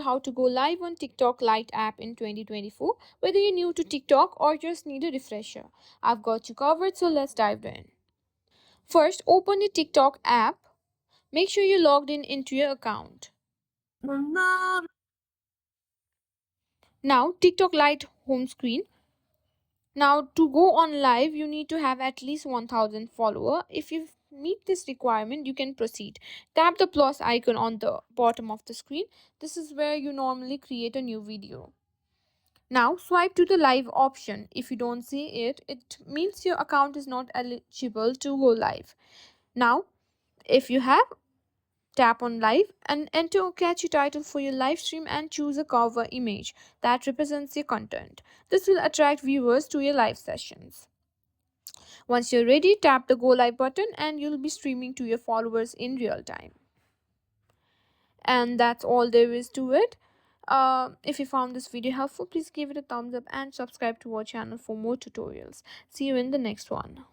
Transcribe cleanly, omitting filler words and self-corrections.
how to go live on TikTok Lite app in 2024. Whether you're new to TikTok or just need a refresher, I've got you covered, so let's dive in. First, open your TikTok app. Make sure you're logged in into your account. Now, TikTok Lite home screen. Now, to go on live, you need to have at least 1000 follower. If you meet this requirement, you can proceed. Tap the plus icon on the bottom of the screen. This is where you normally create a new video. Now swipe to the live option. If you don't see it, it means your account is not eligible to go live. Now, if you have, tap on live and enter a catchy title for your live stream and choose a cover image that represents your content. This will attract viewers to your live sessions. Once you're ready, tap the go live button and you'll be streaming to your followers in real time. And that's all there is to it. If you found this video helpful, please give it a thumbs up and subscribe to our channel for more tutorials. See you in the next one.